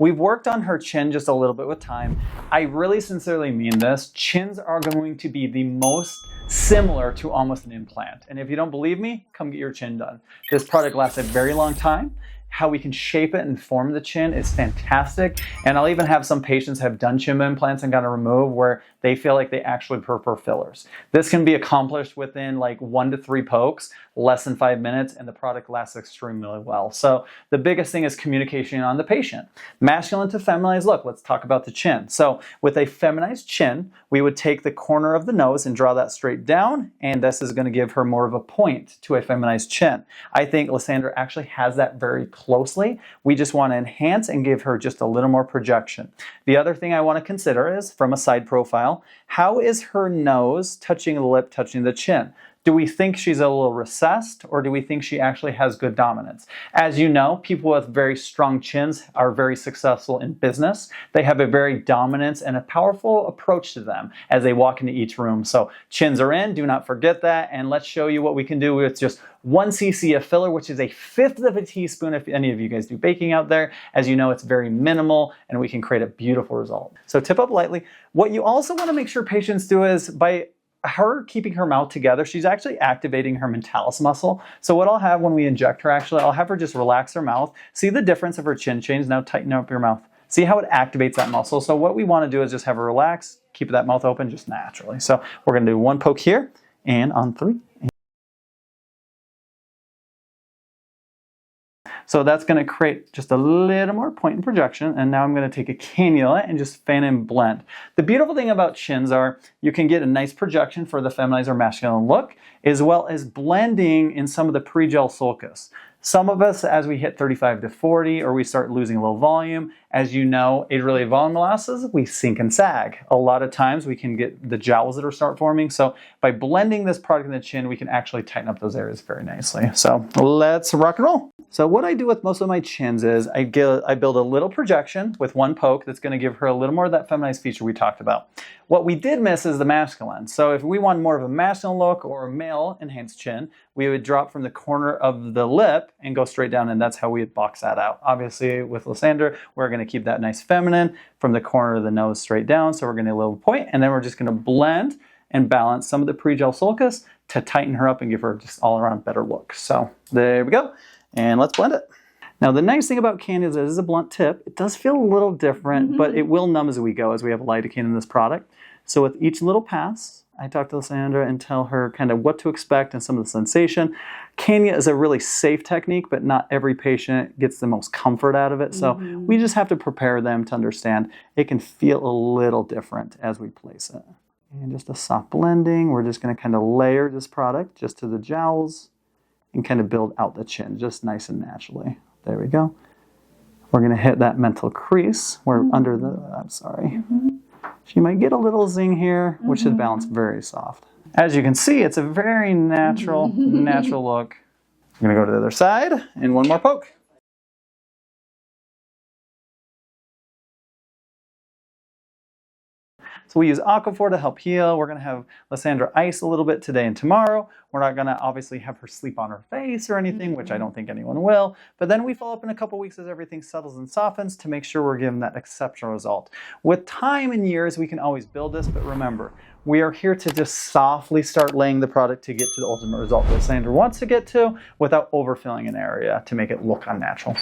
We've worked on her chin just a little bit with time. I really sincerely mean this. Chins are going to be the most similar to almost an implant. And if you don't believe me, come get your chin done. This product lasts a very long time. How we can shape it and form the chin is fantastic. And I'll even have some patients have done chin implants and got to remove where they feel like they actually prefer fillers. This can be accomplished within like 1 to 3 pokes, less than 5 minutes, and the product lasts extremely well. So the biggest thing is communication on the patient. Masculine to feminized look, let's talk about the chin. So with a feminized chin, we would take the corner of the nose and draw that straight down, and this is going to give her more of a point to a feminized chin. I think Lysandra actually has that very closely. We just want to enhance and give her just a little more projection. The other thing I want to consider is from a side profile, how is her nose touching the lip, touching the chin? Do we think she's a little recessed, or do we think she actually has good dominance? As you know, people with very strong chins are very successful in business. They have a very dominant and a powerful approach to them as they walk into each room. So chins are in, do not forget that, and let's show you what we can do with just 1 cc of filler, which is 1/5 of a teaspoon if any of you guys do baking out there. As you know, it's very minimal, and we can create a beautiful result. So tip up lightly. What you also want to make sure patients do is by her keeping her mouth together, she's actually activating her mentalis muscle. So what I'll have when we inject her, actually, I'll have her just relax her mouth. See the difference of her chin change? Now tighten up your mouth. See how it activates that muscle? So what we want to do is just have her relax, keep that mouth open just naturally. So we're going to do 1 poke here, and on 3. So that's going to create just a little more point and projection. And now I'm going to take a cannula and just fan and blend. The beautiful thing about chins are you can get a nice projection for the feminized or masculine look, as well as blending in some of the pre-jowl sulcus. Some of us, as we hit 35 to 40, or we start losing a little volume, as you know, age-related volume losses, we sink and sag. A lot of times we can get the jowls that are start forming. So by blending this product in the chin, we can actually tighten up those areas very nicely. So let's rock and roll. So what I do with most of my chins is I build a little projection with 1 poke that's going to give her a little more of that feminized feature we talked about. What we did miss is the masculine. So if we want more of a masculine look or a male enhanced chin, we would drop from the corner of the lip and go straight down, and that's how we would box that out. Obviously with Lysandra, we're going to keep that nice feminine from the corner of the nose straight down. So we're going to little point, and then we're just going to blend and balance some of the pre-jowl sulcus to tighten her up and give her just all around better look. So there we go. And let's blend it. Now the nice thing about candy is it is a blunt tip. It does feel a little different, but it will numb as we go, as we have lidocaine in this product. So with each little pass, I talk to Lysandra and tell her kind of what to expect and some of the sensation. Cania is a really safe technique, but not every patient gets the most comfort out of it. So we just have to prepare them to understand it can feel a little different as we place it. And just a soft blending. We're just going to kind of layer this product just to the jowls and kind of build out the chin just nice and naturally. There we go. We're going to hit that mental crease. We're under the, I'm sorry. She might get a little zing here, which should balance very soft. As you can see, it's a very natural, natural look. I'm going to go to the other side and 1 more poke. So we use Aquaphor to help heal. We're going to have Lysandra ice a little bit today and tomorrow. We're not going to obviously have her sleep on her face or anything, which I don't think anyone will. But then we follow up in a couple weeks as everything settles and softens to make sure we're giving that exceptional result. With time and years, we can always build this, but remember, we are here to just softly start laying the product to get to the ultimate result that Lysandra wants to get to without overfilling an area to make it look unnatural.